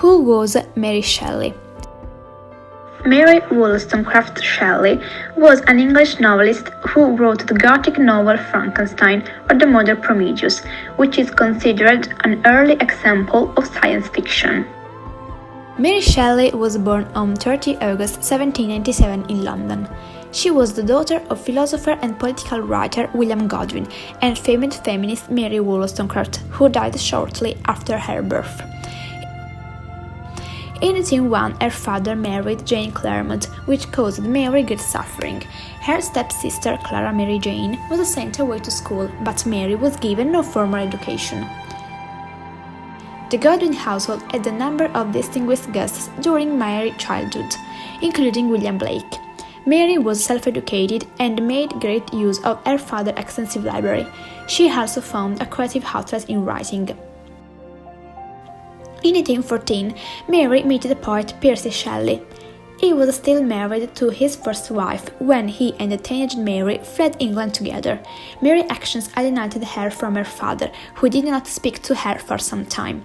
Who was Mary Shelley? Mary Wollstonecraft Shelley was an English novelist who wrote the Gothic novel Frankenstein or the modern Prometheus, which is considered an early example of science fiction. Mary Shelley was born on 30 August 1797 in London. She was the daughter of philosopher and political writer William Godwin and famed feminist Mary Wollstonecraft, who died shortly after her birth. In 1801, her father married Jane Clairmont, which caused Mary great suffering. Her stepsister, Clara Mary Jane, was sent away to school, but Mary was given no formal education. The Godwin household had a number of distinguished guests during Mary's childhood, including William Blake. Mary was self-educated and made great use of her father's extensive library. She also found a creative outlet in writing. In 1814, Mary met the poet Percy Shelley. He was still married to his first wife when he and the teenage Mary fled England together. Mary's actions alienated her from her father, who did not speak to her for some time.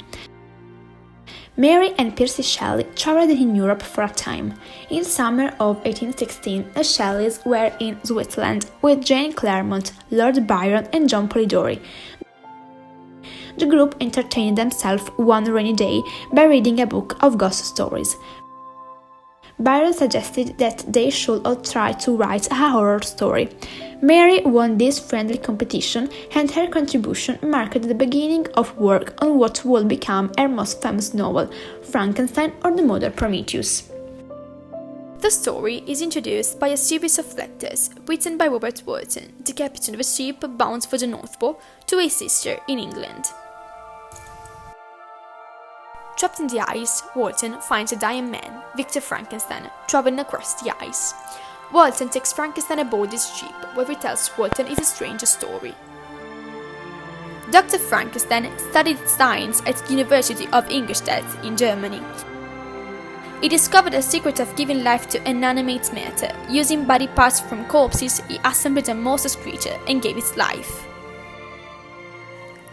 Mary and Percy Shelley traveled in Europe for a time. In summer of 1816, the Shelleys were in Switzerland with Jane Clairmont, Lord Byron and John Polidori. The group entertained themselves one rainy day by reading a book of ghost stories. Byron suggested that they should all try to write a horror story. Mary won this friendly competition, and her contribution marked the beginning of work on what would become her most famous novel, Frankenstein or the Modern Prometheus. The story is introduced by a series of letters written by Robert Walton, the captain of a ship bound for the North Pole, to his sister in England. Trapped in the ice, Walton finds a dying man, Victor Frankenstein, traveling across the ice. Walton takes Frankenstein aboard his ship, where he tells Walton his strange story. Dr. Frankenstein studied science at the University of Ingolstadt in Germany. He discovered the secret of giving life to inanimate matter. Using body parts from corpses, he assembled a monstrous creature and gave it life.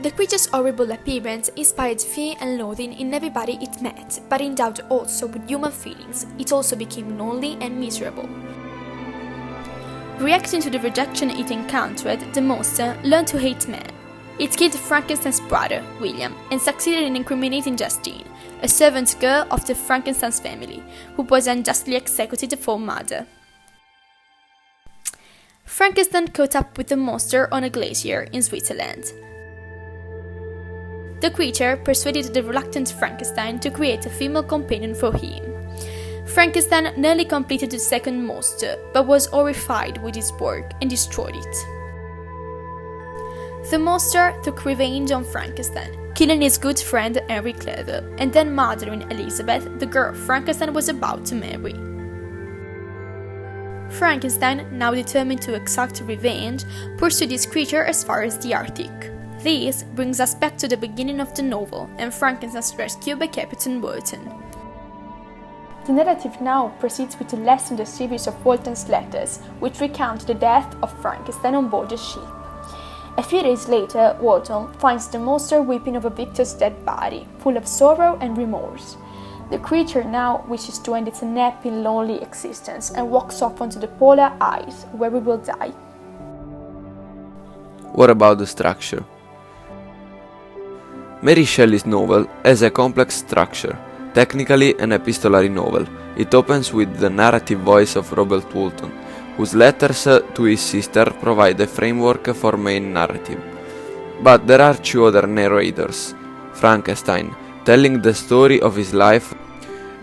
The creature's horrible appearance inspired fear and loathing in everybody it met, but endowed also with human feelings, it also became lonely and miserable. Reacting to the rejection it encountered, the monster learned to hate men. It killed Frankenstein's brother, William, and succeeded in incriminating Justine, a servant girl of the Frankenstein's family, who was unjustly executed for murder. Frankenstein caught up with the monster on a glacier in Switzerland. The creature persuaded the reluctant Frankenstein to create a female companion for him. Frankenstein nearly completed the second monster, but was horrified with his work and destroyed it. The monster took revenge on Frankenstein, killing his good friend Henry Clever, and then murdering Elizabeth, the girl Frankenstein was about to marry. Frankenstein, now determined to exact revenge, pursued his creature as far as the Arctic. This brings us back to the beginning of the novel and Frankenstein's rescue by Captain Walton. The narrative now proceeds with a lesson in the series of Walton's letters, which recount the death of Frankenstein on board the ship. A few days later, Walton finds the monster weeping over Victor's dead body, full of sorrow and remorse. The creature now wishes to end its unhappy, lonely existence and walks off onto the polar ice, where it will die. What about the structure? Mary Shelley's novel has a complex structure, technically an epistolary novel. It opens with the narrative voice of Robert Walton, whose letters to his sister provide a framework for main narrative. But there are two other narrators, Frankenstein, telling the story of his life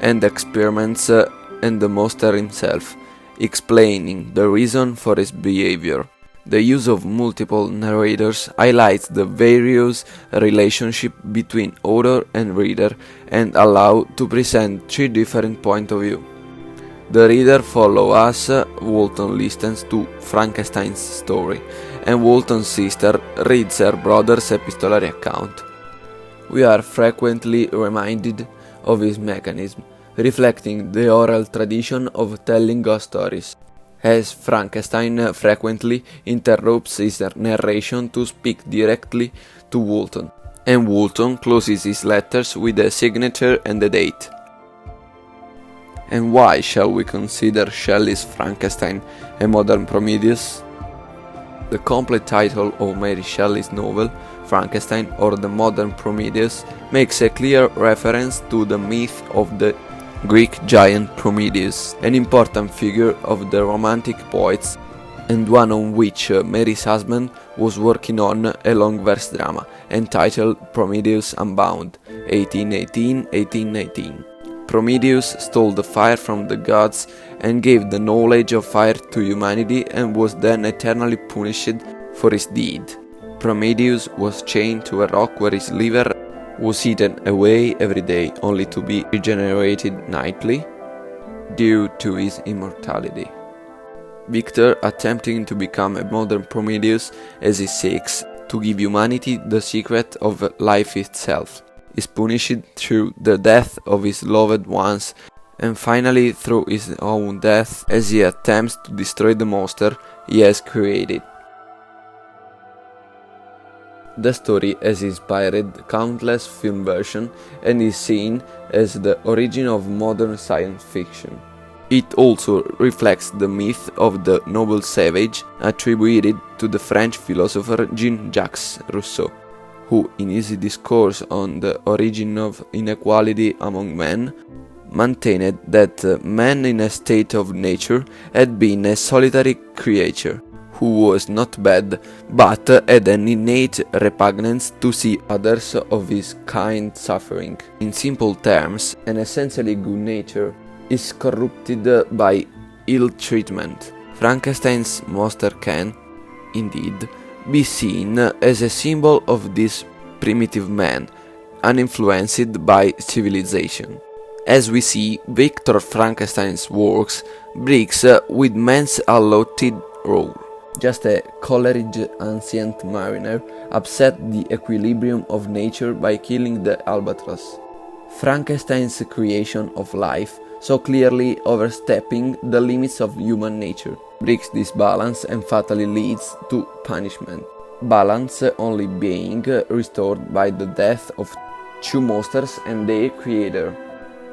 and experiments, and the monster himself, explaining the reason for his behavior. The use of multiple narrators highlights the various relationship between author and reader and allow to present three different points of view. The reader follows us, Walton listens to Frankenstein's story, and Walton's sister reads her brother's epistolary account. We are frequently reminded of his mechanism, reflecting the oral tradition of telling ghost stories, as Frankenstein frequently interrupts his narration to speak directly to Walton. and Woolton closes his letters with a signature and a date. And why shall we consider Shelley's Frankenstein a modern Prometheus? The complete title of Mary Shelley's novel, Frankenstein or the Modern Prometheus, makes a clear reference to the myth of the Greek giant Prometheus, an important figure of the Romantic poets and one on which Mary's husband was working on a long verse drama entitled Prometheus Unbound, 1818-1819. Prometheus stole the fire from the gods and gave the knowledge of fire to humanity and was then eternally punished for his deed. Prometheus was chained to a rock where his liver was eaten away every day, only to be regenerated nightly due to his immortality. Victor, attempting to become a modern Prometheus as he seeks to give humanity the secret of life itself, is punished through the death of his loved ones and finally through his own death as he attempts to destroy the monster he has created. The story has inspired countless film versions and is seen as the origin of modern science fiction. It also reflects the myth of the noble savage attributed to the French philosopher Jean-Jacques Rousseau, who in his discourse on the origin of inequality among men maintained that man in a state of nature had been a solitary creature, who was not bad, but had an innate repugnance to see others of his kind suffering. In simple terms, an essentially good nature is corrupted by ill treatment. Frankenstein's monster can, indeed, be seen as a symbol of this primitive man, uninfluenced by civilization. As we see, Victor Frankenstein's works breaks with man's allotted role. Just a Coleridge ancient mariner upset the equilibrium of nature by killing the albatross. Frankenstein's creation of life, so clearly overstepping the limits of human nature, breaks this balance and fatally leads to punishment. Balance only being restored by the death of two monsters and their creator.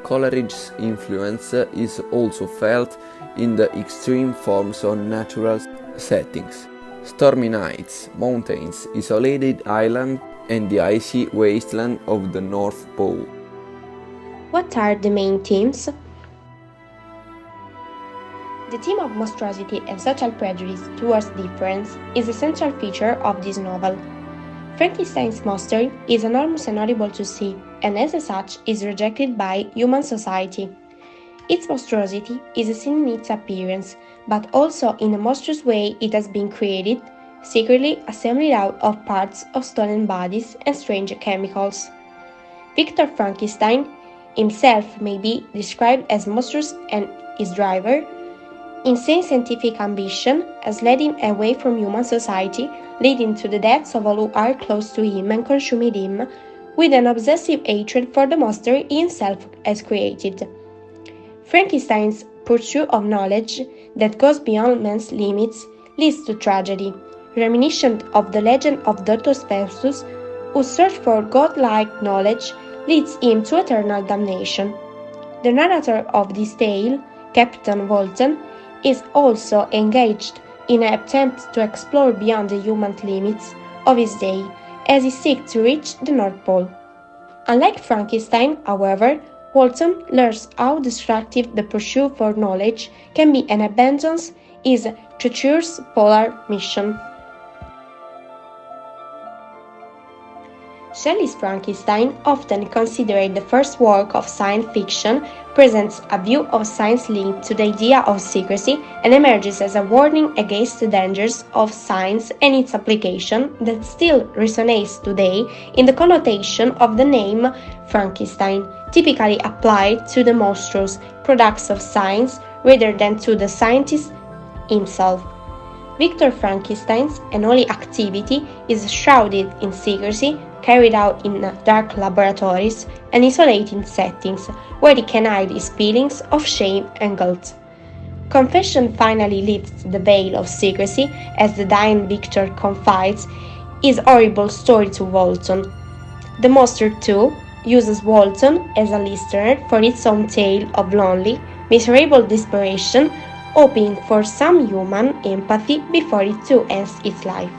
Coleridge's influence is also felt in the extreme forms of natural settings: stormy nights, mountains, isolated islands, and the icy wasteland of the North Pole. What are the main themes? The theme of monstrosity and social prejudice towards difference is a central feature of this novel. Frankenstein's monster is enormous and horrible to see, and as such is rejected by human society. Its monstrosity is seen in its appearance, but also in the monstrous way it has been created, secretly assembled out of parts of stolen bodies and strange chemicals. Victor Frankenstein himself may be described as monstrous, and his driver, insane scientific ambition, has led him away from human society, leading to the deaths of all who are close to him and consuming him, with an obsessive hatred for the monster he himself has created. Frankenstein's pursuit of knowledge that goes beyond man's limits leads to tragedy, reminiscent of the legend of Dr. Faustus, whose search for godlike knowledge leads him to eternal damnation. The narrator of this tale, Captain Walton, is also engaged in an attempt to explore beyond the human limits of his day as he seeks to reach the North Pole. Unlike Frankenstein, however, Walton learns how destructive the pursuit for knowledge can be and abandons his treacherous polar mission. Shelley's Frankenstein, often considered the first work of science fiction, presents a view of science linked to the idea of secrecy and emerges as a warning against the dangers of science and its application that still resonates today in the connotation of the name Frankenstein, typically applied to the monstrous products of science rather than to the scientist himself. Victor Frankenstein's unholy activity is shrouded in secrecy, carried out in dark laboratories and isolated settings where he can hide his feelings of shame and guilt. Confession finally lifts the veil of secrecy as the dying Victor confides his horrible story to Walton. The monster, too, uses Walton as a listener for its own tale of lonely, miserable desperation, hoping for some human empathy before it too ends its life.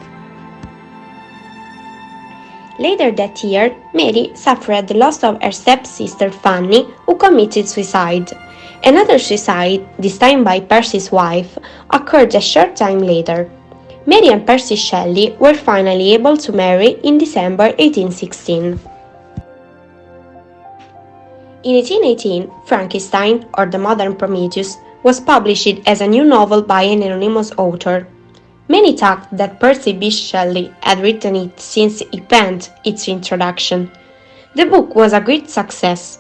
Later that year, Mary suffered the loss of her stepsister Fanny, who committed suicide. Another suicide, this time by Percy's wife, occurred a short time later. Mary and Percy Shelley were finally able to marry in December 1816. In 1818, Frankenstein, or the modern Prometheus, was published as a new novel by an anonymous author. Many thought that Percy B. Shelley had written it since he penned its introduction. The book was a great success.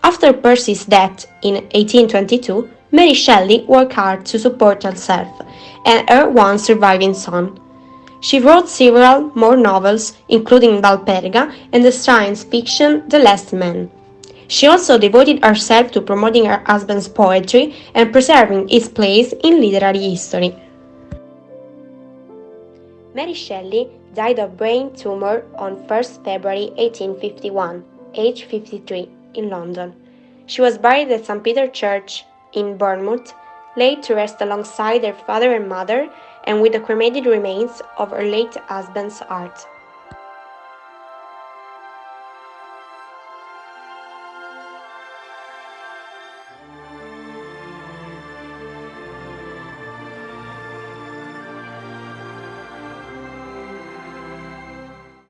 After Percy's death in 1822, Mary Shelley worked hard to support herself and her one surviving son. She wrote several more novels, including Valperga and the science fiction The Last Man. She also devoted herself to promoting her husband's poetry and preserving its place in literary history. Mary Shelley died of brain tumor on 1st February 1851, aged 53, in London. She was buried at St. Peter's Church in Bournemouth, laid to rest alongside her father and mother, and with the cremated remains of her late husband's heart.